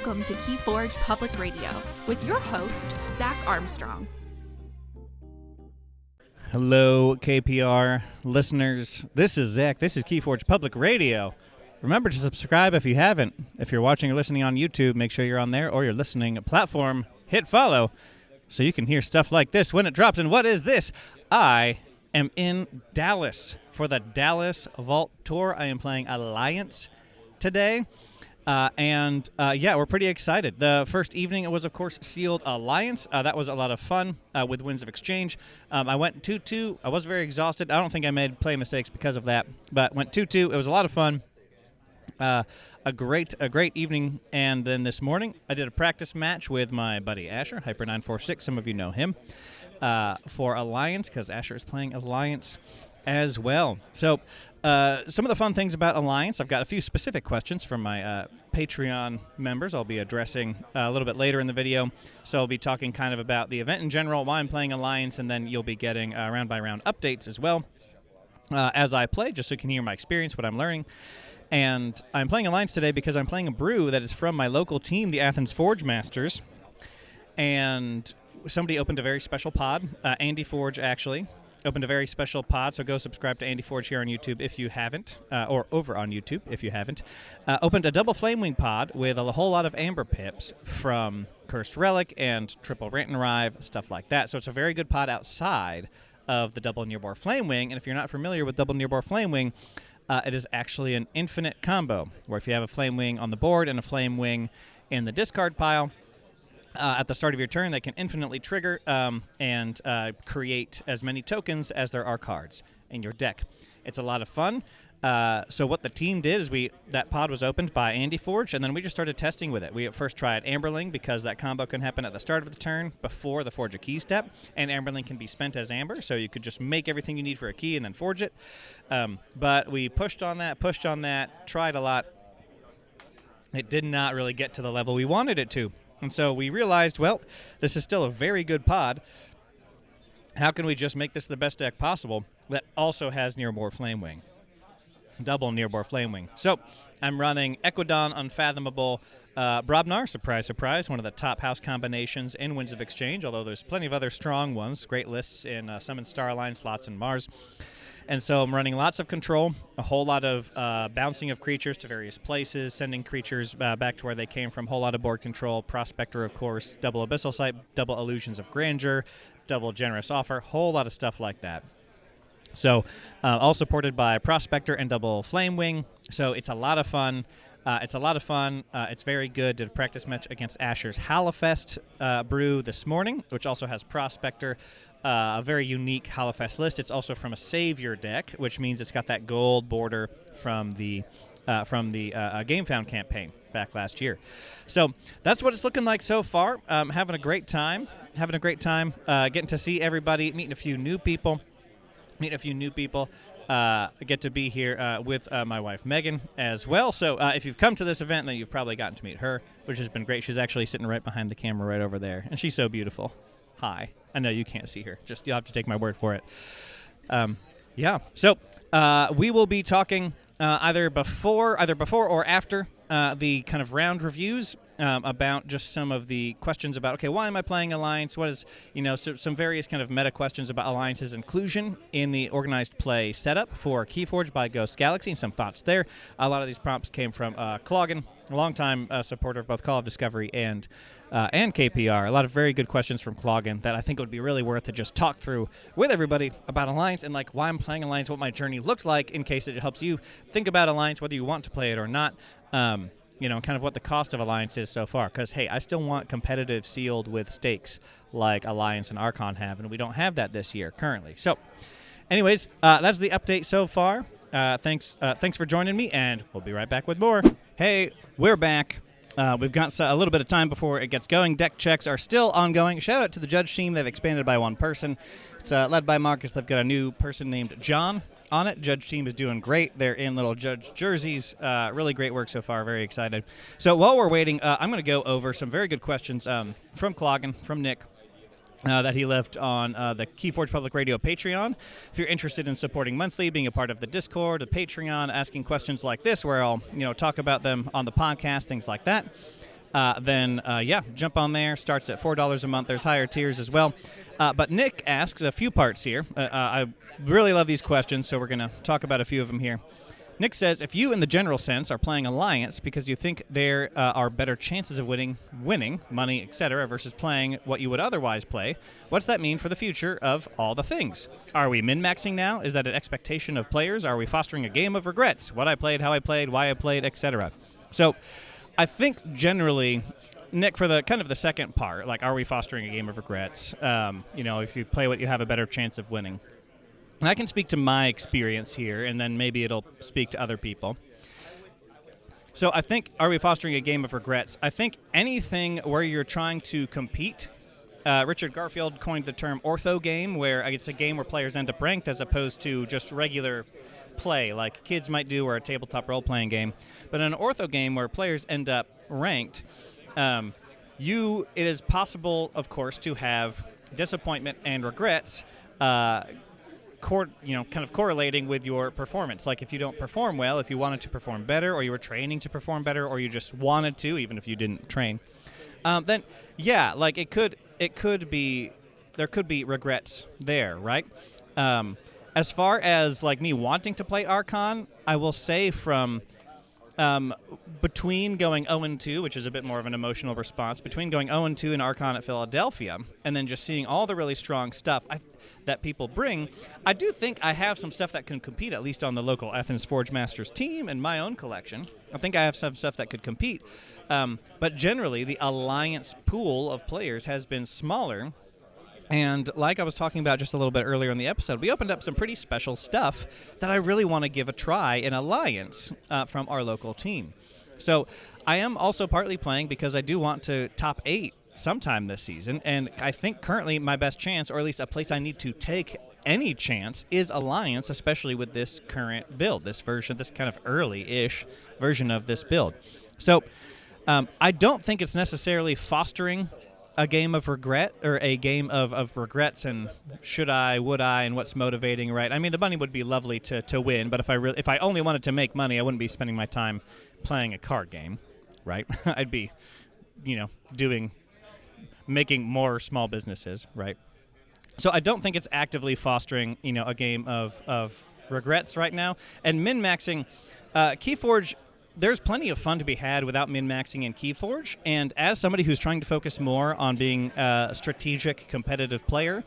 welcome to KeyForge Public Radio with your host, Zach Armstrong. Hello, KPR listeners. This is Zach. This is KeyForge Public Radio. Remember to subscribe if you haven't. If you're watching or listening on YouTube, make sure you're on there, or you're listening platform, hit follow so you can hear stuff like this when it drops. And what is this? I am in Dallas for the Dallas Vault Tour. I am playing Alliance today. We're pretty excited. The first evening, it was, of course, Sealed Alliance. That was a lot of fun with Winds of Exchange. I went 2-2. I was very exhausted. I don't think I made play mistakes because of that, but went 2-2. It was a lot of fun. A great evening. And then this morning, I did a practice match with my buddy Asher, Hyper946. Some of you know him, for Alliance, because Asher is playing Alliance as well. So some of the fun things about Alliance, I've got a few specific questions from my Patreon members I'll be addressing a little bit later in the video. So I'll be talking kind of about the event in general, why I'm playing Alliance, and then you'll be getting round-by-round updates as well as I play, just so you can hear my experience, what I'm learning. And I'm playing Alliance today because I'm playing a brew that is from my local team, the Athens Forge Masters. And somebody opened a very special pod, Andy Forge, actually. Opened a very special pod, so go subscribe to Andy Forge here on YouTube if you haven't, or over on YouTube if you haven't. Opened a double Flamewing pod with a whole lot of Amber Pips from Cursed Relic and Triple Rant and Rive, stuff like that. So it's a very good pod outside of the double Nearbore Flamewing, and if you're not familiar with double Nearbore Flamewing, it is actually an infinite combo, where if you have a Flamewing on the board and a Flamewing in the discard pile, at the start of your turn, they can infinitely trigger and create as many tokens as there are cards in your deck. It's a lot of fun. So what the team did is that pod was opened by Andy Forge, and then we just started testing with it. We at first tried Amberling, because that combo can happen at the start of the turn before the Forge a Key step, and Amberling can be spent as Amber, so you could just make everything you need for a key and then forge it. But we pushed on that, tried a lot. It did not really get to the level we wanted it to. And so we realized, well, this is still a very good pod. How can we just make this the best deck possible that also has Nearbore Flamewing? Double Nearbore Flamewing. So I'm running Equidon, Unfathomable, Brobnar, surprise, surprise, one of the top house combinations in Winds of Exchange, although there's plenty of other strong ones, great lists in Summon Starline, Slots, and Mars. And so I'm running lots of control, a whole lot of bouncing of creatures to various places, sending creatures back to where they came from, whole lot of board control, Prospector, of course, double Abyssal Sight, double Illusions of Grandeur, double Generous Offer, whole lot of stuff like that. So all supported by Prospector and double Flamewing, so it's a lot of fun. It's very good. Did a practice match against Asher's Hallowfest brew this morning, which also has Prospector, a very unique Hallowfest list. It's also from a Savior deck, which means it's got that gold border from the GameFound campaign back last year. So that's what it's looking like so far. Having a great time. Getting to see everybody, meeting a few new people. Get to be here with my wife Megan as well. So if you've come to this event, then you've probably gotten to meet her, which has been great. She's actually sitting right behind the camera right over there, and she's so beautiful. Hi. I know you can't see her. Just you'll have to take my word for it. So we will be talking either before or after the kind of round reviews about just some of the questions about, okay, why am I playing Alliance? What is, some various kind of meta questions about Alliance's inclusion in the organized play setup for KeyForge by Ghost Galaxy, and some thoughts there. A lot of these prompts came from Cloggin, a longtime supporter of both Call of Discovery and KPR. A lot of very good questions from Cloggin that I think would be really worth to just talk through with everybody about Alliance and like why I'm playing Alliance, what my journey looked like, in case it helps you think about Alliance, whether you want to play it or not. Kind of what the cost of Alliance is so far. Because, hey, I still want competitive sealed with stakes like Alliance and Archon have, and we don't have that this year currently. So, anyways, that's the update so far. Thanks for joining me, and we'll be right back with more. Hey, we're back. We've got a little bit of time before it gets going. Deck checks are still ongoing. Shout out to the judge team. They've expanded by one person. It's led by Marcus. They've got a new person named John on it. Judge team is doing great. They're in little judge jerseys. Really great work so far. Very excited. So while we're waiting, I'm going to go over some very good questions from Cloggin, from Nick, that he left on the KeyForge Public Radio Patreon. If you're interested in supporting monthly, being a part of the Discord, the Patreon, asking questions like this, where I'll talk about them on the podcast, things like that. then jump on there. Starts at $4 a month. There's higher tiers as well. But Nick asks a few parts here. I really love these questions, so we're going to talk about a few of them here. Nick says, if you, in the general sense, are playing Alliance because you think there are better chances of winning, money, etc., versus playing what you would otherwise play, what's that mean for the future of all the things? Are we min-maxing now? Is that an expectation of players? Are we fostering a game of regrets? What I played, how I played, why I played, etc.? So I think generally, Nick, for the kind of the second part, like, are we fostering a game of regrets? If you play what you have a better chance of winning. And I can speak to my experience here, and then maybe it'll speak to other people. So I think, are we fostering a game of regrets? I think anything where you're trying to compete, Richard Garfield coined the term ortho game, where it's a game where players end up ranked as opposed to just regular play, like kids might do, or a tabletop role-playing game. But in an ortho game where players end up ranked, it is possible, of course, to have disappointment and regrets kind of correlating with your performance. Like if you don't perform well, if you wanted to perform better, or you were training to perform better, or you just wanted to, even if you didn't train, then like there could be regrets there, right? As far as like me wanting to play Archon, I will say from between going 0-2, which is a bit more of an emotional response, between going 0-2 in Archon at Philadelphia, and then just seeing all the really strong stuff that people bring, I do think I have some stuff that can compete, at least on the local Athens Forge Masters team and my own collection. I think I have some stuff that could compete. But generally, the Alliance pool of players has been smaller. And like I was talking about just a little bit earlier in the episode, we opened up some pretty special stuff that I really want to give a try in Alliance from our local team. So I am also partly playing because I do want to top 8 sometime this season. And I think currently my best chance, or at least a place I need to take any chance, is Alliance, especially with this current build, this version, this kind of early-ish version of this build. So I don't think it's necessarily fostering a game of regret, or a game of regrets and should I, would I, and what's motivating, right? I mean, the money would be lovely to win, but if I only wanted to make money, I wouldn't be spending my time playing a card game, right? I'd be, making more small businesses, right? So I don't think it's actively fostering, a game of regrets right now. And min-maxing, KeyForge, there's plenty of fun to be had without min-maxing in KeyForge, and as somebody who's trying to focus more on being a strategic, competitive player,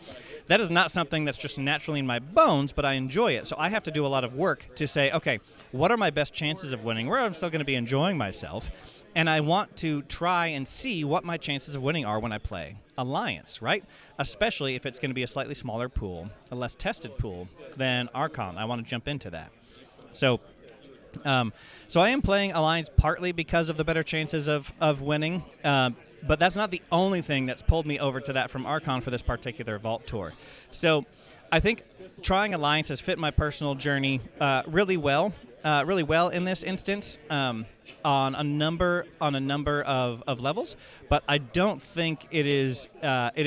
that is not something that's just naturally in my bones, but I enjoy it. So I have to do a lot of work to say, okay, what are my best chances of winning, where I'm still going to be enjoying myself, and I want to try and see what my chances of winning are when I play Alliance, right? Especially if it's going to be a slightly smaller pool, a less tested pool than Archon. I want to jump into that. So I am playing Alliance partly because of the better chances of winning, but that's not the only thing that's pulled me over to that from Archon for this particular Vault Tour. So I think trying Alliance has fit my personal journey really well in this instance on a number of levels, but I don't think it is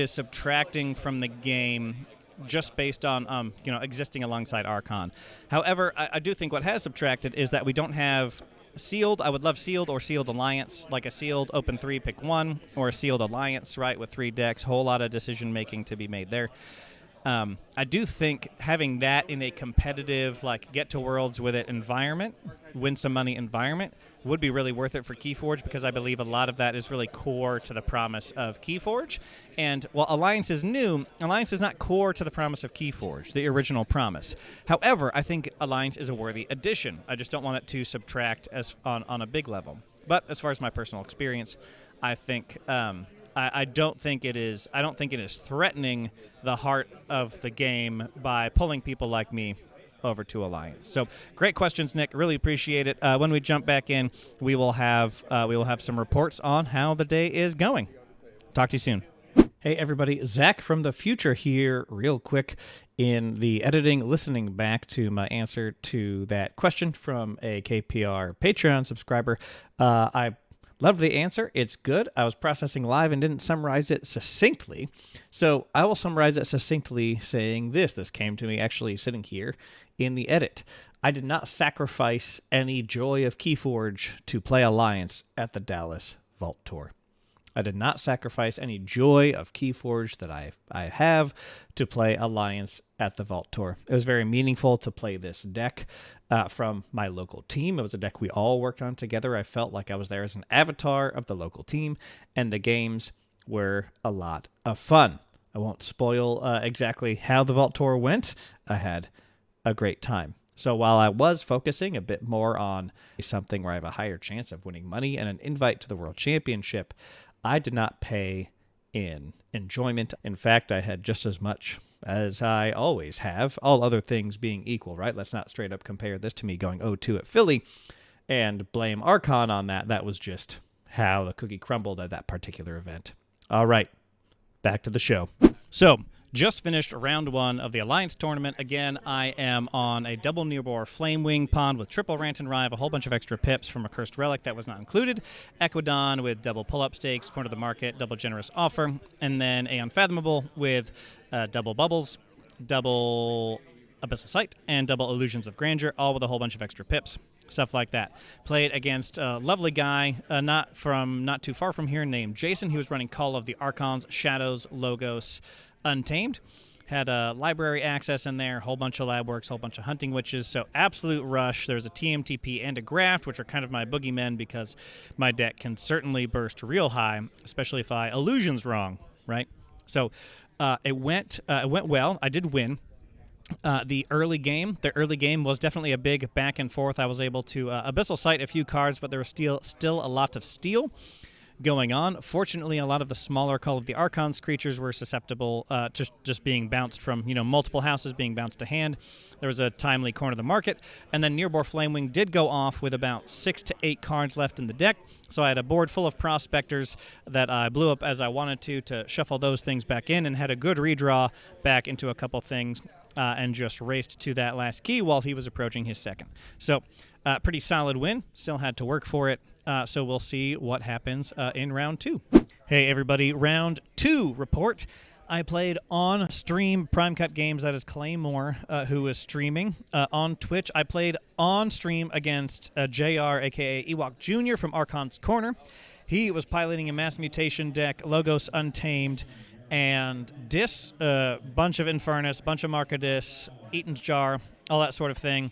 subtracting from the game just based on existing alongside Archon. However, I do think what has subtracted is that we don't have sealed. I would love sealed or sealed Alliance, like a sealed open 3, pick 1, or a sealed Alliance, right, with 3 decks. Whole lot of decision making to be made there. I do think having that in a competitive, like, get to Worlds with it environment, win some money environment, would be really worth it for KeyForge, because I believe a lot of that is really core to the promise of KeyForge. And while Alliance is new, Alliance is not core to the promise of KeyForge, the original promise. However, I think Alliance is a worthy addition. I just don't want it to subtract on a big level. But as far as my personal experience, I think I don't think it is threatening the heart of the game by pulling people like me over to Alliance. So great questions, Nick. Really appreciate it. When we jump back in, we will have some reports on how the day is going. Talk to you soon. Hey everybody, Zach from the future here, real quick in the editing, listening back to my answer to that question from a KPR Patreon subscriber. I loved the answer. It's good. I was processing live and didn't summarize it succinctly. So I will summarize it succinctly saying this. This came to me actually sitting here in the edit. I did not sacrifice any joy of KeyForge to play Alliance at the Dallas Vault Tour. I did not sacrifice any joy of KeyForge that I have to play Alliance at the Vault Tour. It was very meaningful to play this deck from my local team. It was a deck we all worked on together. I felt like I was there as an avatar of the local team, and the games were a lot of fun. I won't spoil exactly how the Vault Tour went. I had a great time. So while I was focusing a bit more on something where I have a higher chance of winning money and an invite to the World Championship, I did not pay in enjoyment. In fact, I had just as much as I always have, all other things being equal, right? Let's not straight up compare this to me going 0-2 at Philly and blame Archon on that. That was just how the cookie crumbled at that particular event. All right, back to the show. So, just finished round 1 of the Alliance tournament. Again, I am on a double Nearbor Flamewing Pond with triple Rant and Rive, a whole bunch of extra pips from a Cursed Relic that was not included, Equidon with double Pull-Up Stakes, Corner of the Market, double Generous Offer, and then a Unfathomable with double Bubbles, double Abyssal Sight, and double Illusions of Grandeur, all with a whole bunch of extra pips. Stuff like that. Played against a lovely guy not too far from here named Jason. He was running Call of the Archons, Shadows, Logos, Untamed. Had a library access in there, a whole bunch of lab works, a whole bunch of hunting witches, so absolute rush. There's a TMTP and a graft, which are kind of my boogeymen because my deck can certainly burst real high, especially if I illusions wrong, right? So it went well. I did win. The early game was definitely a big back and forth. I was able to Abyssal Sight a few cards, but there was still a lot of steal going on. Fortunately, a lot of the smaller Call of the Archons creatures were susceptible to just being bounced from, multiple houses being bounced to hand. There was a timely Corner of the Market, and then Nearbor Flamewing did go off with about 6 to 8 cards left in the deck. So I had a board full of Prospectors that I blew up as I wanted to shuffle those things back in, and had a good redraw back into a couple things, and just raced to that last key while he was approaching his second. So pretty solid win. Still had to work for it. So we'll see what happens in round 2. Hey, everybody. Round 2 report. I played on stream Prime Cut Games. That is Claymore, who is streaming on Twitch. I played on stream against JR, a.k.a. Ewok Jr. from Archon's Corner. He was piloting a Mass Mutation deck, Logos Untamed, and Dis, bunch of Infernus, bunch of Markadis, Eaton's Jar, all that sort of thing.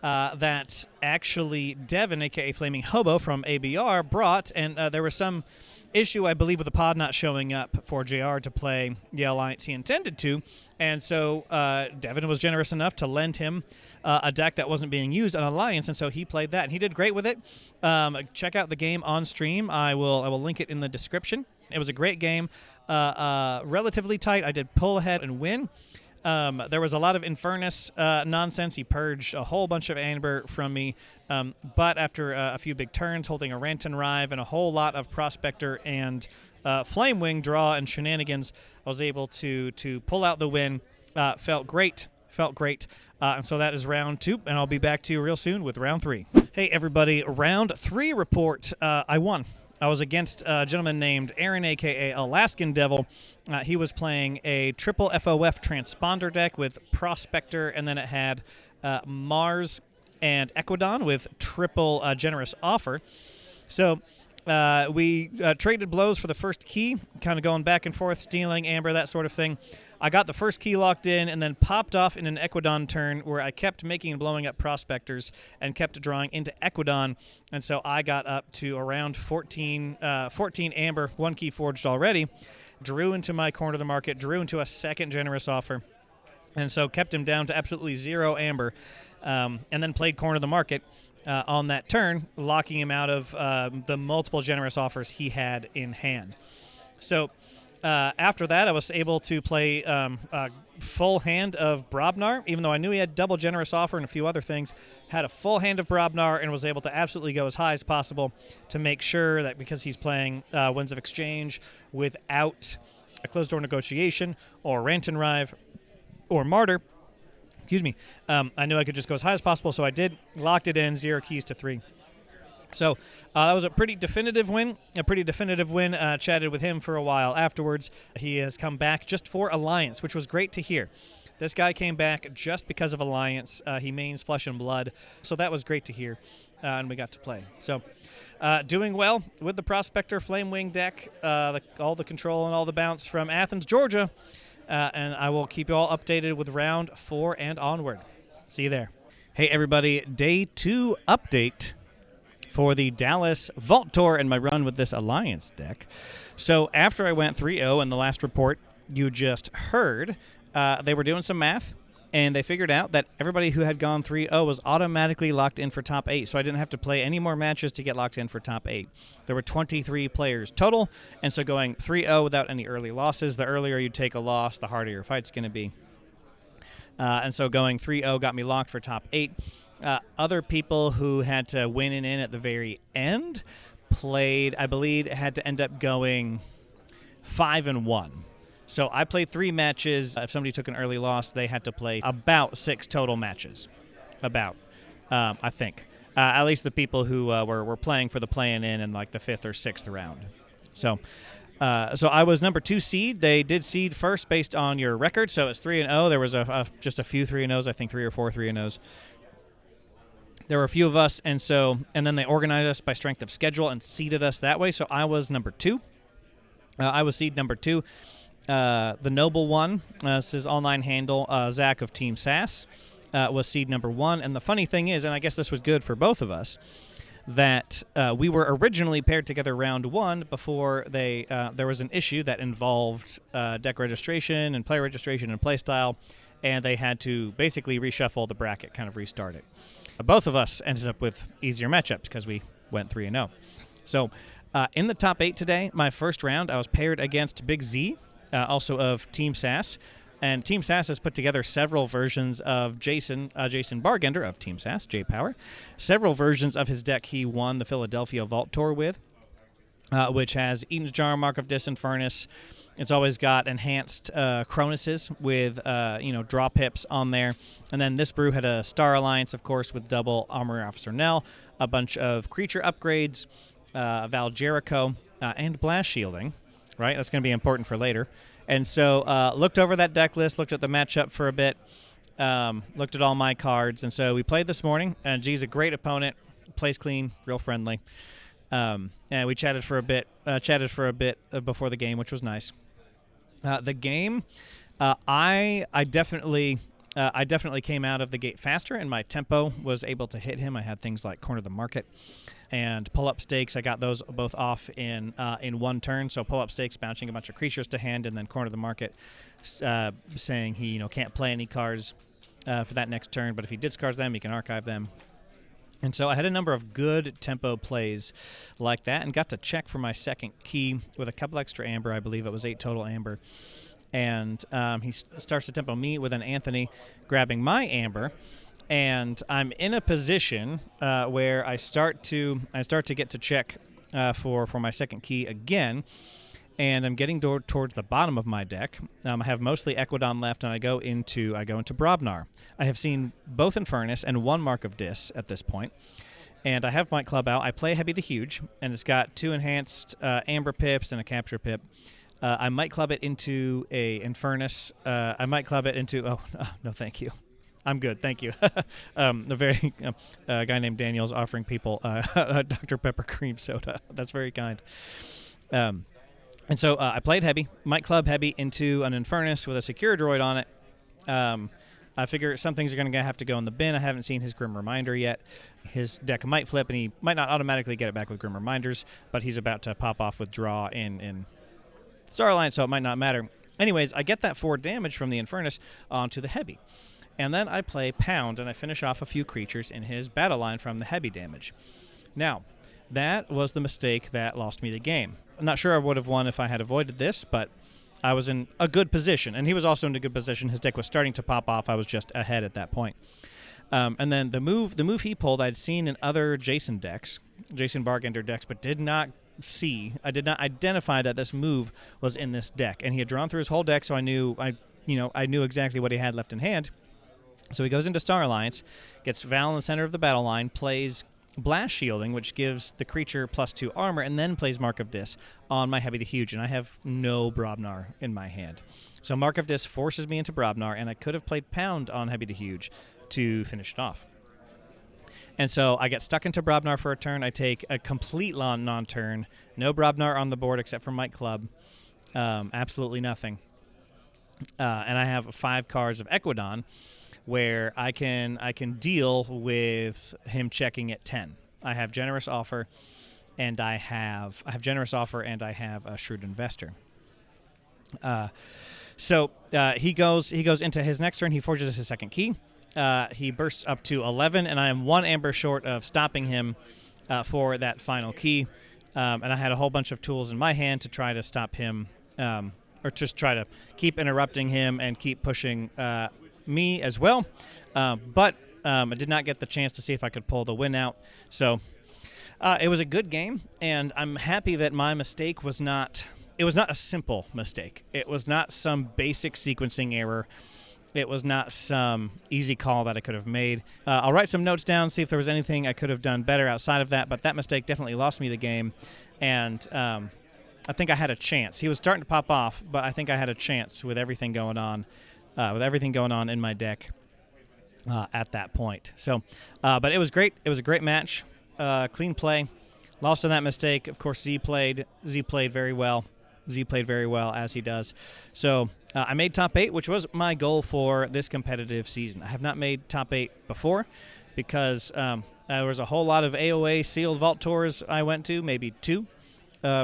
That actually Devin, a.k.a. Flaming Hobo from ABR, brought, and there was some issue, I believe, with the pod not showing up for JR to play the Alliance he intended to, and so Devin was generous enough to lend him a deck that wasn't being used on Alliance, and so he played that, and he did great with it. Check out the game on stream. I will link it in the description. It was a great game, relatively tight. I did pull ahead and win. There was a lot of Infernus nonsense. He purged a whole bunch of Amber from me, but after a few big turns, holding a Rant and Rive and a whole lot of Prospector and Flamewing draw and shenanigans, I was able to pull out the win. Felt great. And so that is round 2, and I'll be back to you real soon with round 3. Hey, everybody. Round 3 report. I won. I was against a gentleman named Aaron, a.k.a. Alaskan Devil. He was playing a triple FOF transponder deck with Prospector, and then it had Mars and Equidon with triple Generous Offer. So we traded blows for the first key, kind of going back and forth, stealing Amber, that sort of thing. I got the first key locked in and then popped off in an Equidon turn where I kept making and blowing up Prospectors and kept drawing into Equidon. And so I got up to around 14 Amber, 1 key forged already, drew into my Corner of the Market, drew into a second Generous Offer, and so kept him down to absolutely 0 Amber, and then played Corner of the Market on that turn, locking him out of the multiple Generous Offers he had in hand. So after that, I was able to play a full hand of Brobnar, even though I knew he had double Generous Offer and a few other things. Had a full hand of Brobnar and was able to absolutely go as high as possible to make sure that because he's playing Winds of Exchange without a Closed Door Negotiation or Rant and Rive or Martyr, I knew I could just go as high as possible, so I did. Locked it in, 0 keys to 3. So that was a pretty definitive win. Chatted with him for a while afterwards. He has come back just for Alliance, which was great to hear. This guy came back just because of Alliance. He mains Flesh and Blood, so that was great to hear. and we got to play. So doing well with the Prospector Flamewing deck, all the control and all the bounce from Athens, Georgia. And I will keep you all updated with round 4 and onward. See you there. Hey, everybody. Day 2 update for the Dallas Vault Tour and my run with this Alliance deck. So after I went 3-0 in the last report you just heard, they were doing some math, and they figured out that everybody who had gone 3-0 was automatically locked in for top 8, so I didn't have to play any more matches to get locked in for top 8. There were 23 players total, and so going 3-0 without any early losses, the earlier you take a loss, the harder your fight's going to be. And so going 3-0 got me locked for top 8. Other people who had to win and in at the very end played, I believe, had to end up going 5-1. So I played 3 matches. If somebody took an early loss, they had to play about 6 total matches. I think. At least the people who were playing for the play-in in like the 5th or 6th round. So I was number 2 seed. They did seed first based on your record, so it's 3-0. There was just a few 3-0s, I think 3 or 4 3-0s. There were a few of us, and then they organized us by strength of schedule and seeded us that way. So I was number 2. I was seed number 2. The Noble One, this is his online handle, Zach of Team SAS, was seed number 1. And the funny thing is, and I guess this was good for both of us, that we were originally paired together round 1 before there was an issue that involved deck registration and play registration and play style, and they had to basically reshuffle the bracket, kind of restart it. Both of us ended up with easier matchups because we went 3-0. So in the top 8 today, my first round, I was paired against Big Z, also of Team SAS. And Team SAS has put together several versions of Jason Bargender of Team SAS, J-Power, several versions of his deck he won the Philadelphia Vault Tour with, which has Eaton's Jar, Mark of Dis, and Furnace. It's always got enhanced Cronuses with, draw pips on there. And then this brew had a Star Alliance, of course, with double Armory Officer Nell, a bunch of creature upgrades, Val Jericho, and Blast Shielding. Right? That's going to be important for later. And so looked over that deck list, looked at the matchup for a bit, looked at all my cards. And so we played this morning. And G's a great opponent, plays clean, real friendly. And we chatted for a bit before the game, which was nice. The game, I definitely came out of the gate faster, and my tempo was able to hit him. I had things like Corner the Market and pull-up stakes. I got those both off in one turn. So pull-up stakes, bouncing a bunch of creatures to hand, and then Corner the Market, saying he can't play any cards for that next turn, but if he discards them, he can archive them. And so I had a number of good tempo plays like that and got to check for my second key with a couple extra amber. I believe it was 8 total amber. And he starts to tempo me with an Anthony grabbing my amber. And I'm in a position where I start to get to check for my second key again. And I'm getting towards the bottom of my deck. I have mostly Equidon left, and I go into Brobnar. I have seen both Infernus and 1 Mark of Dis at this point. And I have my club out. I play Heavy the Huge, and it's got 2 enhanced Amber pips and a Capture pip. I might club it into a Infernus. I might club it into... Oh, no, thank you. I'm good, thank you. A guy named Daniel's offering people Dr. Pepper cream soda. That's very kind. And so I played Heavy, might club Heavy into an Infernus with a Secure Droid on it. I figure some things are going to have to go in the bin. I haven't seen his Grim Reminder yet. His deck might flip, and he might not automatically get it back with Grim Reminders, but he's about to pop off with Draw in Star Alliance, so it might not matter. Anyways, I get that 4 damage from the Infernus onto the Heavy. And then I play Pound, and I finish off a few creatures in his battle line from the Heavy damage. Now, that was the mistake that lost me the game. I'm not sure I would have won if I had avoided this, but I was in a good position, and he was also in a good position. His deck was starting to pop off. I was just ahead at that point. And then the move he pulled, I'd seen in other Jason Bargender decks, but did not identify that this move was in this deck. And he had drawn through his whole deck, so I knew exactly what he had left in hand. So he goes into Star Alliance, gets Val in the center of the battle line, plays Blast Shielding, which gives the creature +2 armor, and then plays Mark of Dis on my Heavy the Huge, and I have no Brobnar in my hand. So Mark of Dis forces me into Brobnar, and I could have played Pound on Heavy the Huge to finish it off. And so I get stuck into Brobnar for a turn. I take a complete non-turn. No Brobnar on the board except for Mike Club. Absolutely nothing. And I have 5 cards of Equidon, where I can deal with him checking at 10. I have Generous Offer, and I have a Shrewd Investor. So he goes into his next turn. He forges his second key. He bursts up to 11, and I am 1 amber short of stopping him for that final key. And I had a whole bunch of tools in my hand to try to stop him, or just try to keep interrupting him and keep pushing me as well. But I did not get the chance to see if I could pull the win out. So it was a good game, and I'm happy that my mistake was not... It was not a simple mistake. It was not some basic sequencing error. It was not some easy call that I could have made. I'll write some notes down, see if there was anything I could have done better outside of that, but that mistake definitely lost me the game, and I think I had a chance. He was starting to pop off, but I think I had a chance with everything going on in my deck at that point. So, but it was great. It was a great match, clean play. Lost on that mistake. Of course, Z played very well. Z played very well, as he does. So I made top 8, which was my goal for this competitive season. I have not made top 8 before because there was a whole lot of AOA sealed vault tours I went to, maybe 2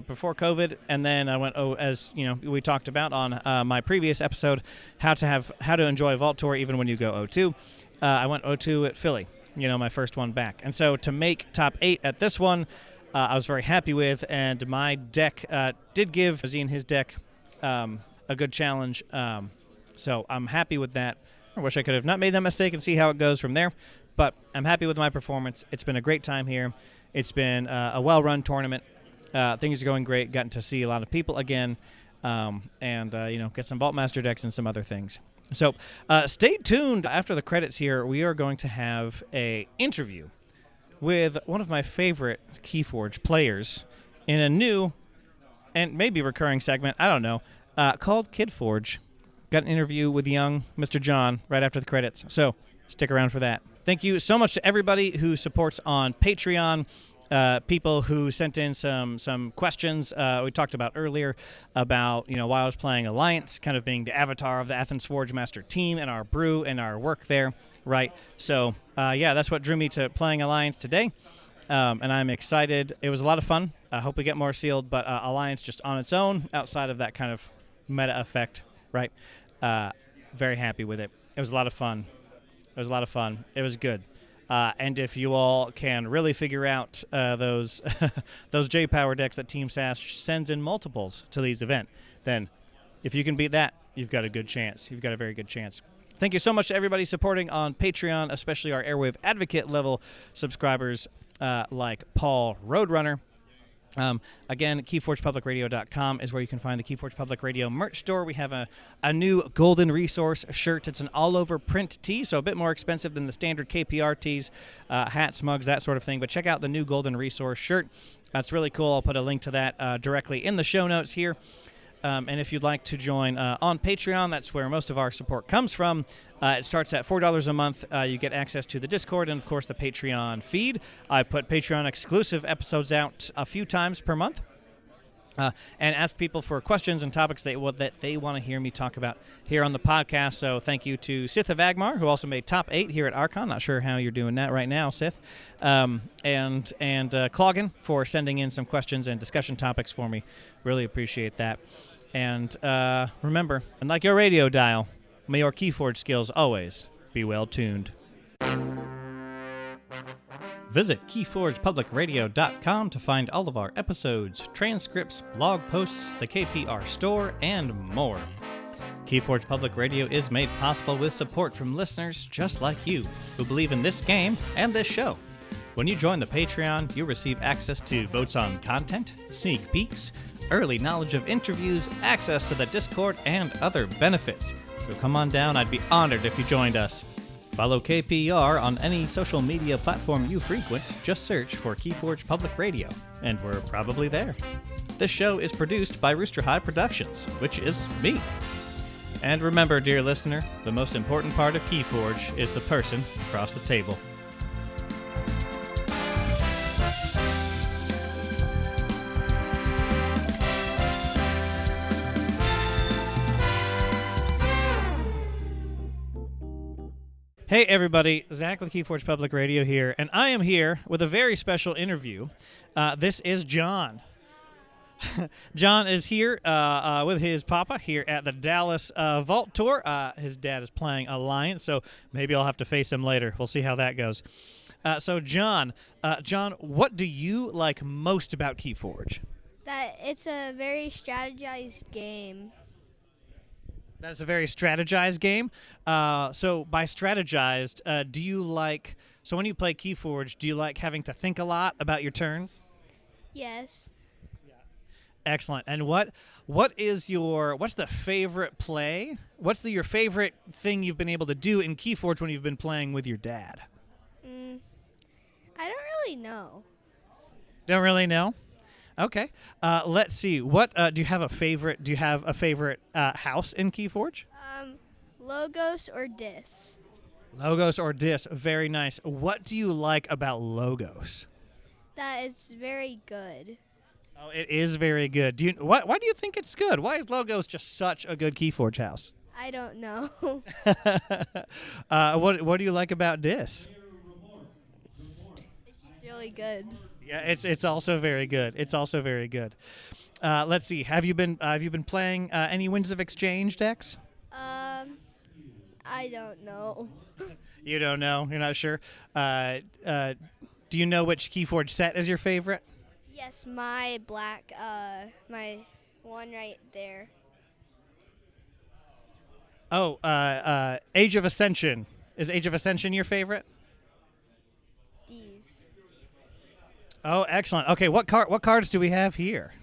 before COVID, and then I went, as you know, we talked about on my previous episode, how to enjoy a vault tour even when you go O2. I went O2 at Philly, my first one back. And so to make top 8 at this one, I was very happy with, and my deck did give Z and his deck a good challenge. So I'm happy with that. I wish I could have not made that mistake and see how it goes from there, but I'm happy with my performance. It's been a great time here. It's been a well-run tournament. Things are going great. Gotten to see a lot of people again, and get some Vaultmaster decks and some other things. So stay tuned. After the credits here, we are going to have a interview with one of my favorite KeyForge players in a new and maybe recurring segment, I don't know, called KidForge. Got an interview with young Mr. John right after the credits, so stick around for that. Thank you so much to everybody who supports on Patreon, people who sent in some questions we talked about earlier about, why I was playing Alliance, kind of being the avatar of the Athens Forge Master team and our brew and our work there. Right, so that's what drew me to playing Alliance today, and I'm excited. It was a lot of fun. I hope we get more sealed, but Alliance just on its own, outside of that kind of meta effect, right? Very happy with it. It was a lot of fun. It was good. And if you all can really figure out those those J-Power decks that Team Sash sends in multiples to these events, then if you can beat that, you've got a good chance. You've got a very good chance. Thank you so much to everybody supporting on Patreon, especially our Airwave Advocate level subscribers like Paul Roadrunner. Again, KeyForgePublicRadio.com is where you can find the KeyForge Public Radio merch store. We have a new Golden Resource shirt. It's an all-over print tee, so a bit more expensive than the standard KPR tees, hats, mugs, that sort of thing. But check out the new Golden Resource shirt. That's really cool. I'll put a link to that directly in the show notes here. And if you'd like to join on Patreon, that's where most of our support comes from. It starts at $4 a month. You get access to the Discord and, of course, the Patreon feed. I put Patreon-exclusive episodes out a few times per month and ask people for questions and topics that they want to hear me talk about here on the podcast. So thank you to Sith of Agmar, who also made top 8 here at Archon. Not sure how you're doing that right now, Sith. And Cloggin for sending in some questions and discussion topics for me. Really appreciate that. And remember, unlike your radio dial, may your KeyForge skills always be well tuned. Visit KeyForgePublicRadio.com to find all of our episodes, transcripts, blog posts, the KPR store, and more. KeyForge Public Radio is made possible with support from listeners just like you who believe in this game and this show. When you join the Patreon, you receive access to votes on content, sneak peeks, early knowledge of interviews, access to the Discord, and other benefits. So come on down, I'd be honored if you joined us. Follow KPR on any social media platform you frequent. Just search for KeyForge Public Radio, and we're probably there. This show is produced by Rooster High Productions, which is me. And remember, dear listener, the most important part of KeyForge is the person across the table. Hey everybody, Zach with KeyForge Public Radio here, and I am here with a very special interview. This is John. John is here with his papa here at the Dallas Vault Tour. His dad is playing Alliance, so maybe I'll have to face him later. We'll see how that goes. So John, what do you like most about KeyForge? That it's a very strategized game. That's a very strategized game. So by strategized, do you like? So when you play KeyForge, do you like having to think a lot about your turns? Yes. Excellent. And what's the favorite play? What's your favorite thing you've been able to do in KeyForge when you've been playing with your dad? I don't really know. Don't really know. Okay. Let's see. What do you have a favorite? Do you have a favorite house in KeyForge? Logos or Dis? Logos or Dis. Very nice. What do you like about Logos? That it's very good. Oh, it is very good. Why do you think it's good? Why is Logos just such a good KeyForge house? I don't know. What do you like about Dis? It's really good. Yeah, it's also very good. It's also very good. Let's see. Have you been playing any Winds of Exchange decks? I don't know. You don't know. You're not sure. Do you know which KeyForge set is your favorite? Yes, my black, my one right there. Oh, Age of Ascension. Is Age of Ascension your favorite? These. Oh, excellent. Okay, what cards do we have here?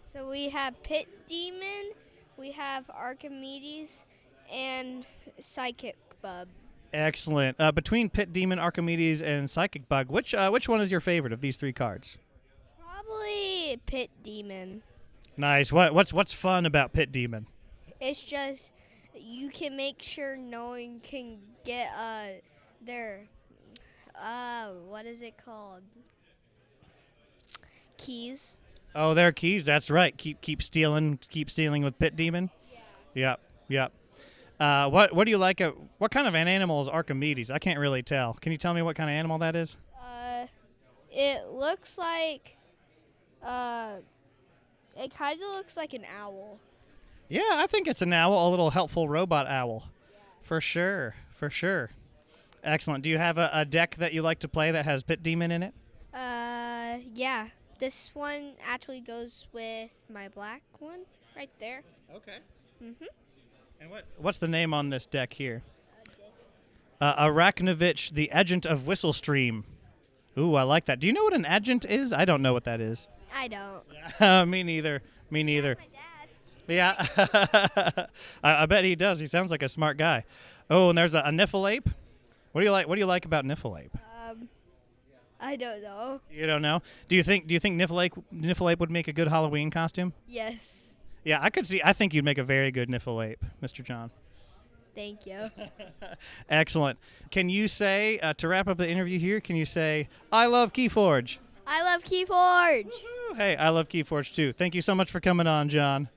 So we have Pit Demon, we have Archimedes, and Psychic Bub. Excellent. Between Pit Demon, Archimedes, and Psychic Bug, which one is your favorite of these three cards? Probably Pit Demon. Nice. What's fun about Pit Demon? It's just you can make sure no one can get their what is it called? Keys. Oh, their keys. That's right. Keep stealing with Pit Demon. Yeah. Yep. What do you like? What kind of an animal is Archimedes? I can't really tell. Can you tell me what kind of animal that is? It looks like it kind of looks like an owl. Yeah, I think it's an owl, a little helpful robot owl. For sure. Excellent. Do you have a deck that you like to play that has Pit Demon in it? Yeah. This one actually goes with my black one right there. Okay. Mhm. And what's the name on this deck here? Arachnovich, the Agent of Whistlestream. Ooh, I like that. Do you know what an agent is? I don't know what that is. I don't. Me neither. My dad. Yeah. I bet he does. He sounds like a smart guy. Oh, and there's a Niffleape. What do you like about Niffleape? I don't know. You don't know? Do you think Niffleape would make a good Halloween costume? Yes. Yeah, I think you'd make a very good Niffleape, Mr. John. Thank you. Excellent. Can you say, to wrap up the interview here, can you say, I love KeyForge? I love KeyForge. Woo-hoo. Hey, I love KeyForge too. Thank you so much for coming on, John.